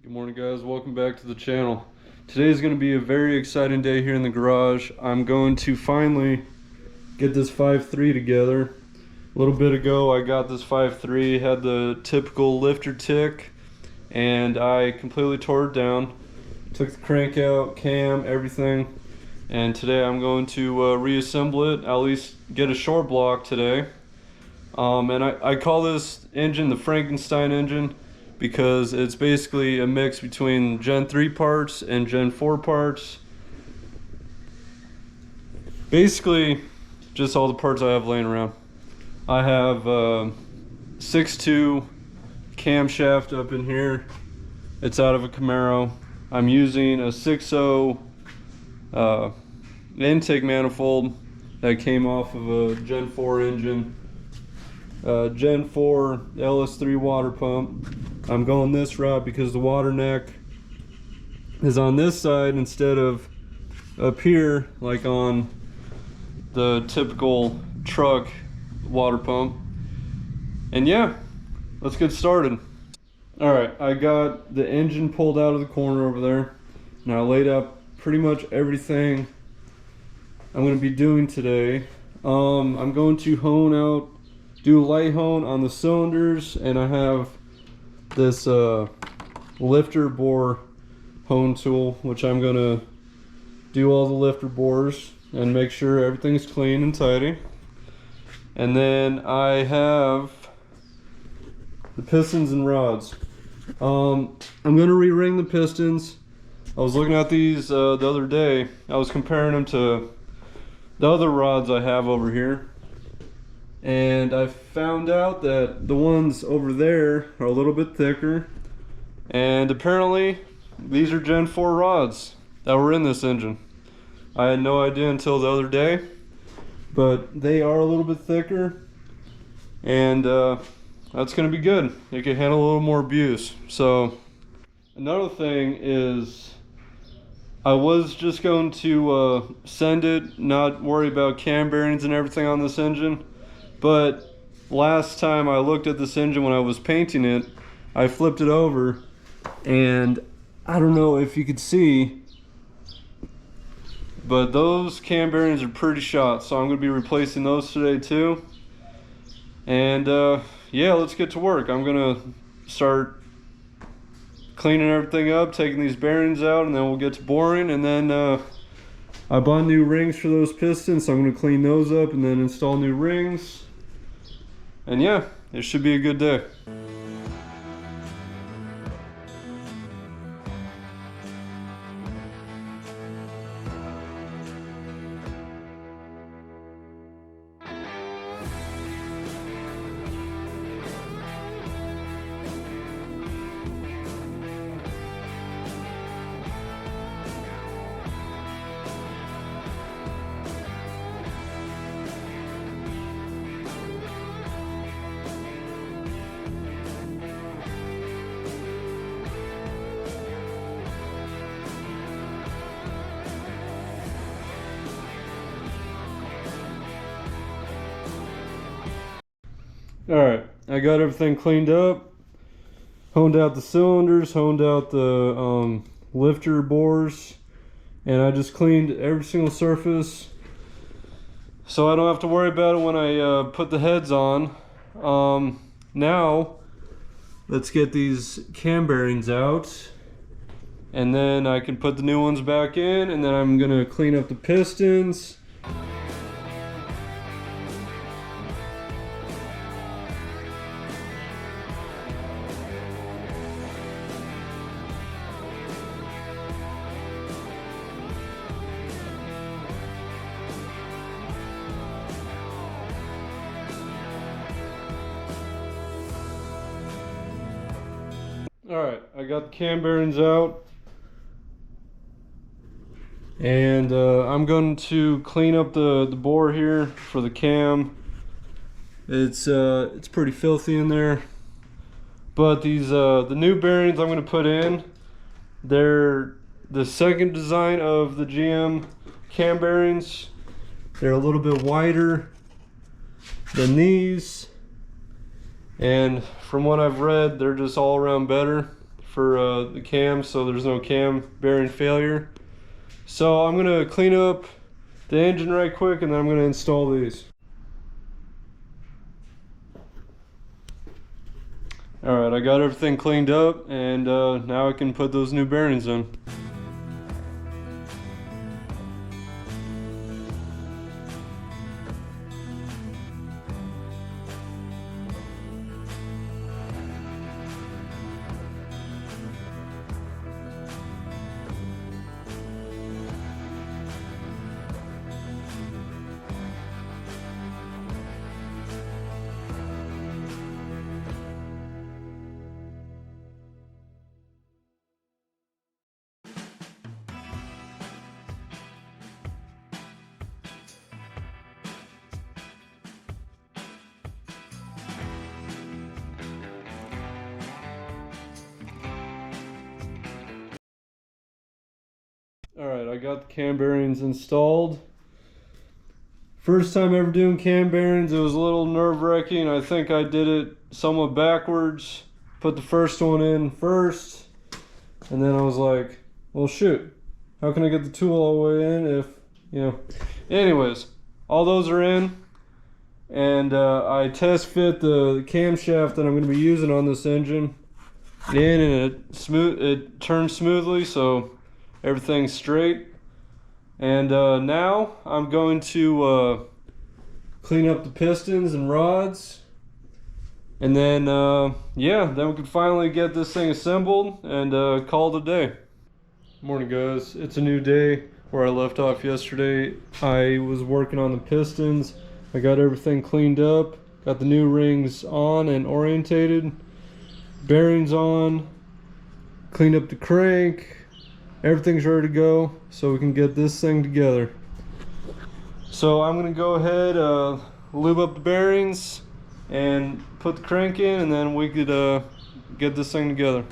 Good morning, guys. Welcome back to the channel. Today is going to be a very exciting day here in the garage. I'm going to finally get this 5.3 together. A little bit ago I got this 5.3, had the typical lifter tick, and I completely tore it down. Took the crank out, cam, everything, and today I'm going to reassemble it, at least get a short block today. And I call this engine the Frankenstein engine, because it's basically a mix between Gen 3 parts and Gen 4 parts. Basically, just all the parts I have laying around. I have 6.2 camshaft up in here. It's out of a Camaro. I'm using a 6.0 intake manifold that came off of a Gen 4 engine. Gen 4 LS3 water pump. I'm going this route because the water neck is on this side instead of up here like on the typical truck water pump. And yeah, let's get started. Alright, I got the engine pulled out of the corner over there. Now I laid out pretty much everything I'm going to be doing today. I'm going to hone out, do a light hone on the cylinders, and I have this lifter bore hone tool, which I'm gonna do all the lifter bores and make sure everything's clean and tidy. And then I have the pistons and rods. I'm gonna re-ring the pistons. I was looking at these the other day. I was comparing them to the other rods I have over here, and I found out that the ones over there are a little bit thicker, and apparently these are Gen 4 rods that were in this engine. I had no idea until the other day, but they are a little bit thicker, and that's going to be good. It can handle a little more abuse. So another thing is, I was just going to send it, not worry about cam bearings and everything on this engine. But last time I looked at this engine when I was painting it, I flipped it over, and I don't know if you could see, but those cam bearings are pretty shot, so I'm going to be replacing those today too. And yeah, let's get to work. I'm going to start cleaning everything up, taking these bearings out, and then we'll get to boring. And then I bought new rings for those pistons, so I'm going to clean those up and then install new rings. And yeah, it should be a good day. Alright, I got everything cleaned up, honed out the cylinders, honed out the lifter bores, and I just cleaned every single surface so I don't have to worry about it when I put the heads on. Now, let's get these cam bearings out, and then I can put the new ones back in, and then I'm going to clean up the pistons. Alright, I got the cam bearings out, and I'm going to clean up the bore here for the cam. It's pretty filthy in there, but these the new bearings I'm going to put in, they're the second design of the GM cam bearings. They're a little bit wider than these, and from what I've read, they're just all around better for the cam, so there's no cam bearing failure. So I'm gonna clean up the engine right quick, and then I'm gonna install these. Alright, I got everything cleaned up, and now I can put those new bearings in. Alright, I got the cam bearings installed. First time ever doing cam bearings, it was a little nerve-wracking. I think I did it somewhat backwards. Put the first one in first, and then I was like, well shoot, how can I get the tool all the way in if, you know. Anyways, all those are in, and I test fit the camshaft that I'm going to be using on this engine in, and it turns smoothly, so everything's straight. And now I'm going to clean up the pistons and rods, and then yeah, then we can finally get this thing assembled and call it a day. Morning guys, it's a new day where I left off yesterday. I was working on the pistons. I got everything cleaned up, got the new rings on and orientated, bearings on, cleaned up the crank. Everything's ready to go, so we can get this thing together. So I'm gonna go ahead, lube up the bearings and put the crank in, and then we could get this thing together.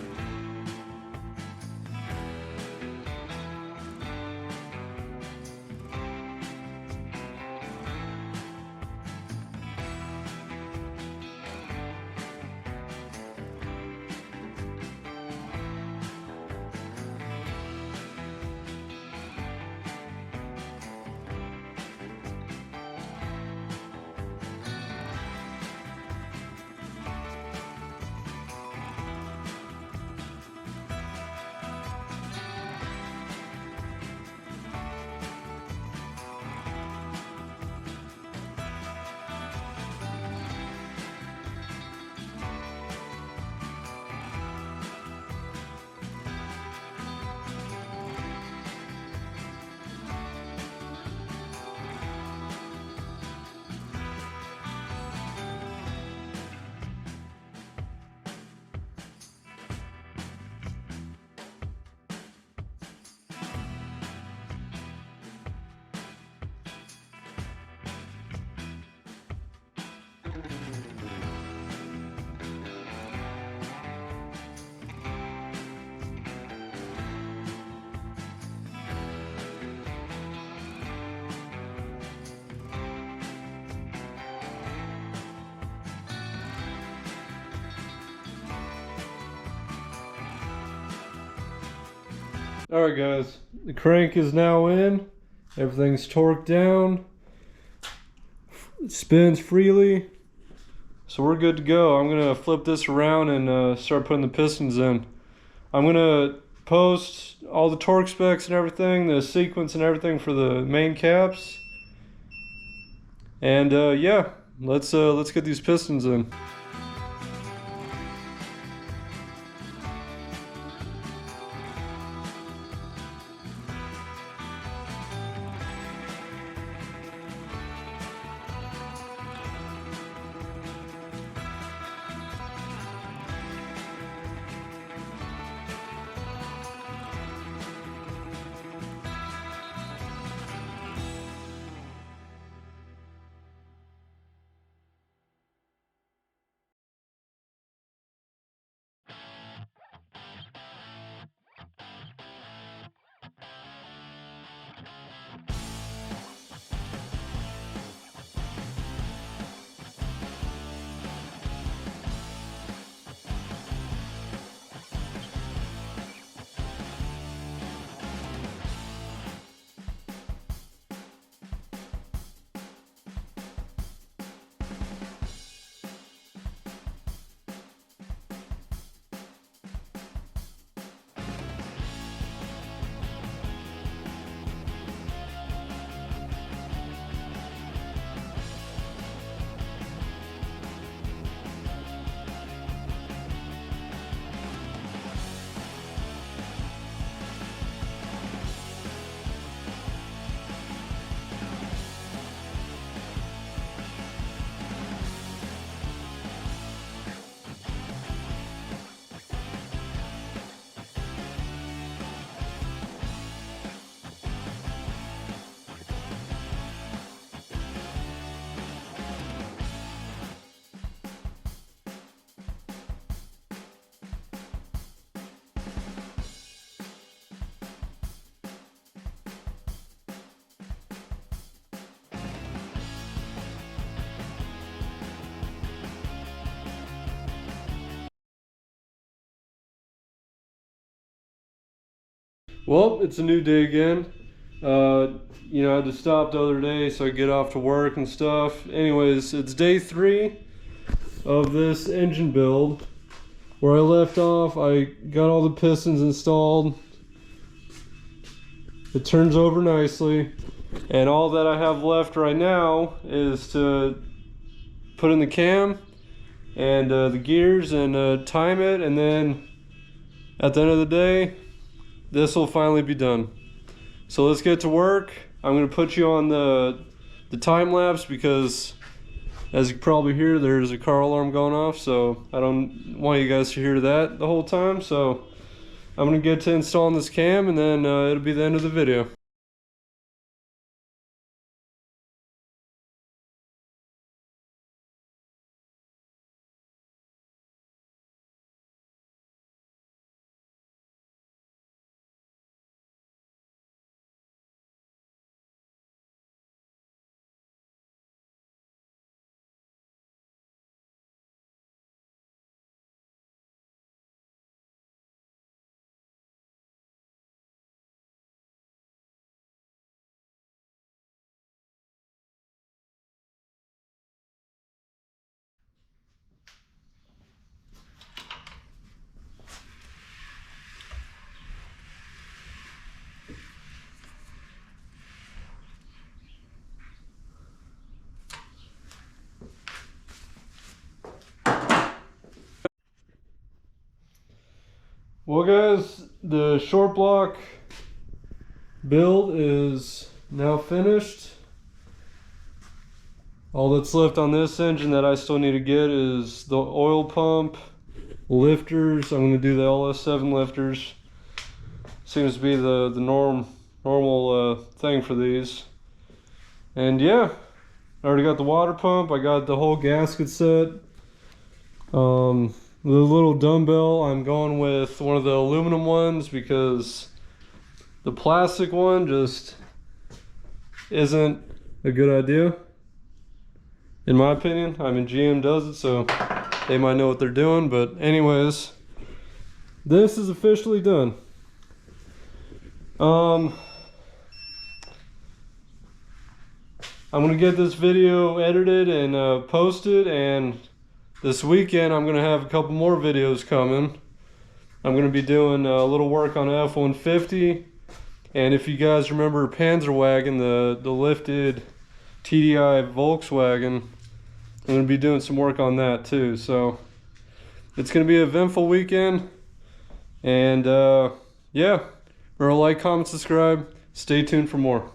Alright guys, the crank is now in, everything's torqued down, it spins freely, so we're good to go. I'm going to flip this around and start putting the pistons in. I'm going to post all the torque specs and everything, the sequence and everything for the main caps, and yeah, let's get these pistons in. Well, it's a new day again. You know, I had to stop the other day so I could get off to work and stuff. Anyways, it's day 3 of this engine build. Where I left off, I got all the pistons installed. It turns over nicely. And all that I have left right now is to put in the cam and the gears and time it, and then at the end of the day, this will finally be done. So let's get to work. I'm gonna put you on the time lapse because, as you can probably hear, there's a car alarm going off, so I don't want you guys to hear that the whole time. So I'm gonna get to installing this cam, and then it'll be the end of the video. Well guys, the short block build is now finished. All that's left on this engine that I still need to get is the oil pump, lifters. I'm going to do the LS7 lifters. Seems to be the normal thing for these. And yeah, I already got the water pump. I got the whole gasket set. The little dumbbell, I'm going with one of the aluminum ones because the plastic one just isn't a good idea, in my opinion. I mean, GM does it, so they might know what they're doing. But anyways, this is officially done. I'm gonna get this video edited and posted, and this weekend I'm gonna have a couple more videos coming. I'm gonna be doing a little work on F-150, and if you guys remember Panzerwagen, the lifted TDI Volkswagen, I'm gonna be doing some work on that too. So it's gonna be an eventful weekend, and yeah, remember to like, comment, subscribe. Stay tuned for more.